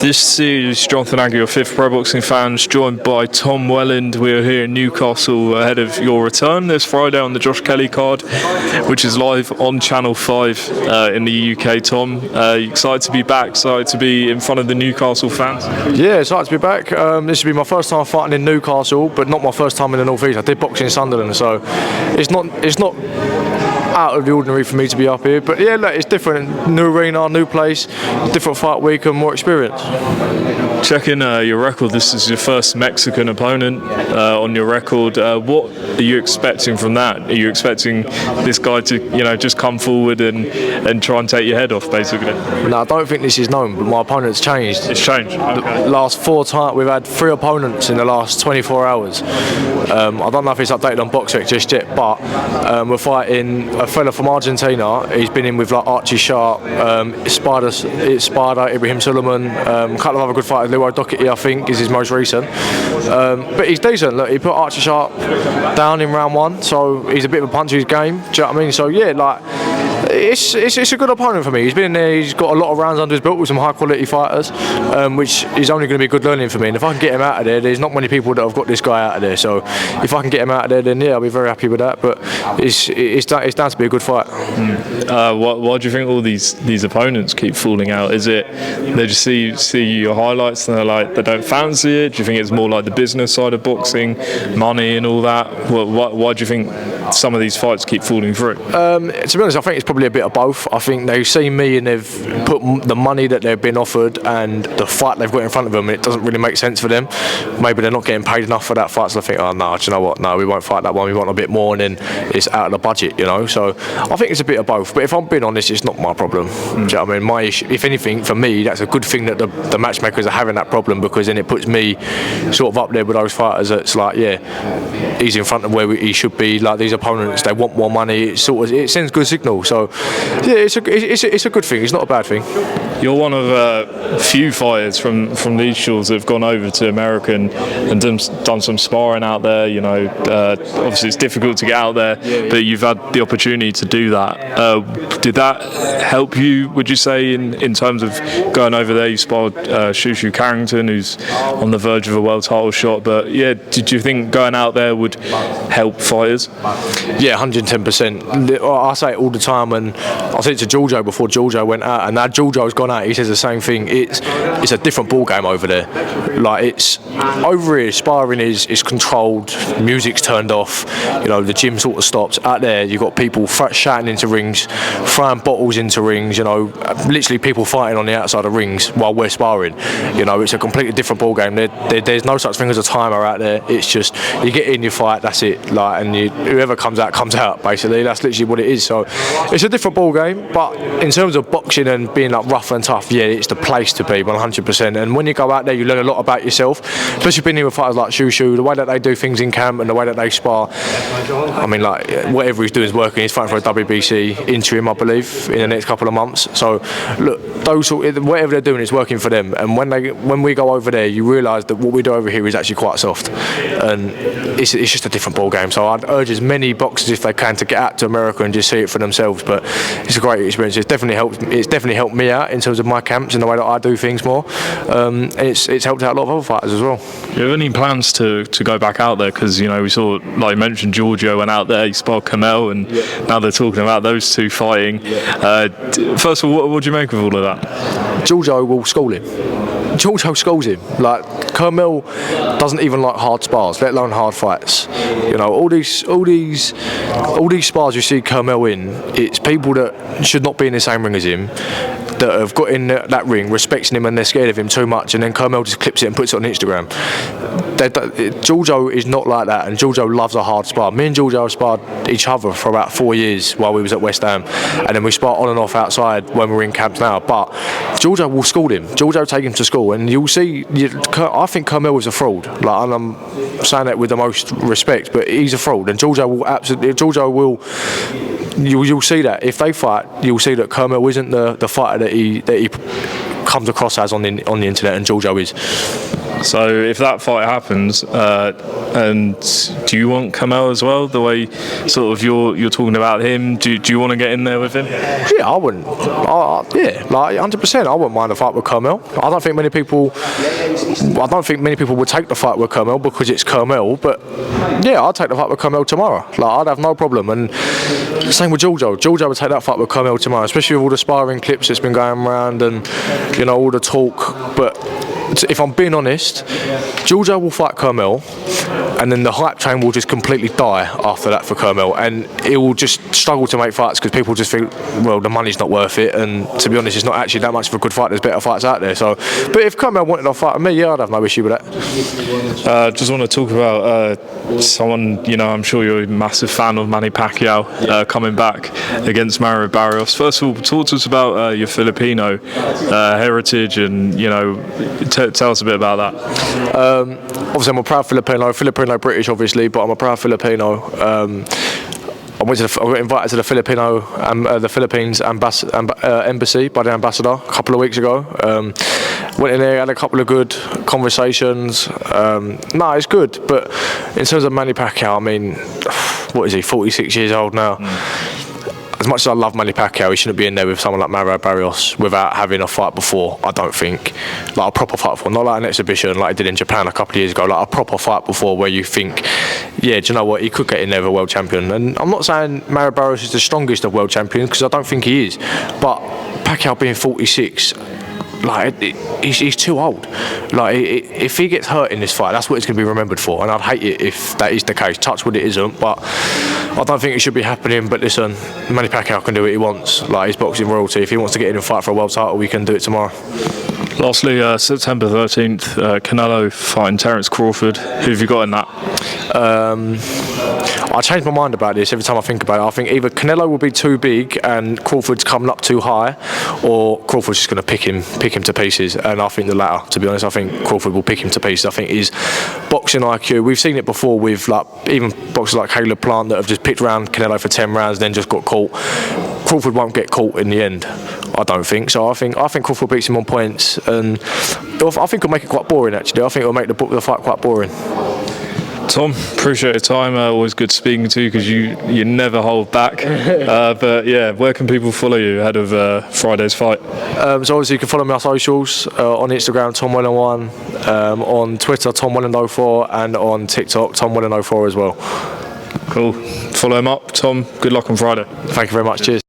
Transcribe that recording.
This is Jonathan Aggie, your fifth pro boxing fans, joined by Tom Welland. We are here in Newcastle ahead of your return this Friday on the Josh Kelly card, which is live on Channel 5 in the UK. Tom, excited to be back, excited to be in front of the Newcastle fans? Yeah, excited to be back. This will be my first time fighting in Newcastle, but not my first time in the North East. I did boxing in Sunderland, so it's not out of the ordinary for me to be up here. But yeah, look, it's different. New arena, new place, different fight week and more experience. Checking your record, this is your first Mexican opponent on your record. What are you expecting from that? Are you expecting this guy to, just come forward and try and take your head off, basically? No, I don't think this is known, but my opponent's changed. It's changed. Okay. The last 4 times, we've had 3 opponents in the last 24 hours. I don't know if it's updated on BoxRec just yet, but we're fighting a fella from Argentina. He's been in with like Archie Sharp, Spider, Ibrahim Suleiman, a couple of other good fighters. Leroy Doherty, I think, is his most recent. But he's decent. Look, he put Archie Sharp down in round 1, so he's a bit of a punch to his game. Do you know what I mean? So yeah, like, it's a good opponent for me. He's been in there, he's got a lot of rounds under his belt with some high quality fighters, which is only going to be good learning for me. And if I can get him out of there, there's not many people that have got this guy out of there. So if I can get him out of there, then yeah, I'll be very happy with that. But it's down to be a good fight. Why do you think all these opponents keep falling out? Is it they just see your highlights and they're like, they don't fancy it? Do you think it's more like the business side of boxing, money and all that? Why do you think some of these fights keep falling through? To be honest, I think it's probably a bit of both. I think they've seen me and they've put the money that they've been offered and the fight they've got in front of them, and it doesn't really make sense for them. Maybe they're not getting paid enough for that fight, so they think, oh no, do you know what? No, we won't fight that one. We want a bit more, and then it's out of the budget, So I think it's a bit of both. But if I'm being honest, it's not my problem. Do you know what I mean? My issue, if anything, for me, that's a good thing that the matchmakers are having that problem, because then it puts me sort of up there with those fighters. That's like, yeah, he's in front of where he should be. Like, these opponents, they want more money. It sends good signal. So yeah, it's a good thing. It's not a bad thing. You're one of a few fighters from these shores that have gone over to America and done some sparring out there. Obviously it's difficult to get out there, but you've had the opportunity to do that. Did that help you, would you say, in terms of going over there? You sparred Shushu Carrington, who's on the verge of a world title shot. But yeah, did you think going out there would help fighters? Yeah, 110%. I say it all the time, and I said it to Giorgio before Giorgio went out, and now Giorgio's gone out, he says the same thing. It's a different ball game over there. Like, it's over here, sparring is controlled, music's turned off, the gym sort of stops. Out there, you've got people shouting into rings, throwing bottles into rings, literally people fighting on the outside of rings while we're sparring. It's a completely different ball game. There's no such thing as a timer out there. It's just, you get in, you fight, that's it. Like, and whoever comes out, basically. That's literally what it is. So it's a different ball game, but in terms of boxing and being like rough and tough, yeah, it's the place to be, 100%. And when you go out there, you learn a lot about yourself, especially being here with fighters like Shushu, the way that they do things in camp and the way that they spar. I mean, like, whatever he's doing is working. He's fighting for a WBC interim, I believe, in the next couple of months. So look, whatever they're doing is working for them. And when we go over there, you realise that what we do over here is actually quite soft, and it's just a different ball game. So I'd urge as many boxers if they can to get out to America and just see it for themselves. But it's a great experience. It's definitely helped me out in terms of my camps and the way that I do things more. And it's helped out a lot of other fighters as well. Do you have any plans to go back out there? Because we saw, like you mentioned, Giorgio went out there, he sparred Campbell, and now they're talking about those two fighting. First of all, what do you make of all of that? Giorgio will school him. Giorgio schools him. Like, Curmel doesn't even like hard spars, let alone hard fights. All these spars you see Curmel in, it's people that should not be in the same ring as him, that have got in that ring, respecting him, and they're scared of him too much, and then Curmel just clips it and puts it on Instagram. Giorgio is not like that, and Giorgio loves a hard spar. Me and Giorgio sparred each other for about 4 years while we was at West Ham, and then we spar on and off outside when we're in camps now. But Giorgio will school him. Giorgio take him to school, and you'll see. I think Curmel is a fraud. Like, and I'm saying that with the most respect, but he's a fraud, and Giorgio will absolutely. You'll see that if they fight, you'll see that Curmel isn't the fighter that he comes across as on the internet, and Giorgio is. So if that fight happens, and do you want Curmel as well? The way sort of you're talking about him, do you want to get in there with him? Yeah, I wouldn't. Yeah, like 100%. I wouldn't mind a fight with Curmel. I don't think many people would take the fight with Curmel because it's Curmel. But yeah, I'd take the fight with Curmel tomorrow. Like, I'd have no problem. And same with Giorgio. Giorgio would take that fight with Curmel tomorrow, especially with all the sparring clips that's been going around and all the talk. But if I'm being honest, Giorgio will fight Curmel, and then the hype train will just completely die after that for Curmel, and he will just struggle to make fights because people just think, well, the money's not worth it, and to be honest, it's not actually that much of a good fight. There's better fights out there. So, but if Curmel wanted to fight with me, yeah, I'd have no issue with that. Just want to talk about someone, I'm sure you're a massive fan of, Manny Pacquiao, coming back against Mario Barrios. First of all, talk to us about your Filipino heritage, and tell us a bit about that. Obviously, I'm a proud Filipino British, obviously, but I'm a proud Filipino. I got invited to the Philippines embassy by the ambassador a couple of weeks ago. Went in there, had a couple of good conversations. No, it's good. But in terms of Manny Pacquiao, I mean, what is he? 46 years old now. As much as I love Manny Pacquiao, he shouldn't be in there with someone like Mario Barrios without having a fight before, I don't think. Like a proper fight before, not like an exhibition like he did in Japan a couple of years ago, like a proper fight before where you think, yeah, do you know what, he could get in there with a world champion. And I'm not saying Mario Barrios is the strongest of world champions, because I don't think he is. But Pacquiao being 46, like, he's too old. Like, if he gets hurt in this fight, that's what it's going to be remembered for, and I'd hate it if that is the case. Touch wood, it isn't, but I don't think it should be happening. But listen, Manny Pacquiao can do what he wants. Like, he's boxing royalty. If he wants to get in and fight for a world title, we can do it tomorrow. Lastly, September 13th, Canelo fighting Terence Crawford. Who have you got in that? I change my mind about this every time I think about it. I think either Canelo will be too big and Crawford's coming up too high, or Crawford's just going to pick him to pieces. And I think the latter, to be honest. I think Crawford will pick him to pieces. I think his boxing IQ, we've seen it before with even boxers like Caleb Plant that have just picked around Canelo for 10 rounds and then just got caught. Crawford won't get caught in the end, I don't think. So I think Crawford beats him on points, and I think it'll make it quite boring, actually. I think it'll make the fight quite boring. Tom, appreciate your time. Always good speaking to you, because you never hold back. But yeah, where can people follow you ahead of Friday's fight? So obviously you can follow me on socials, on Instagram, Tom Welland1, on Twitter, Tom Welland04, and on TikTok, Tom Welland04 as well. Cool. Follow him up, Tom. Good luck on Friday. Thank you very much. Cheers.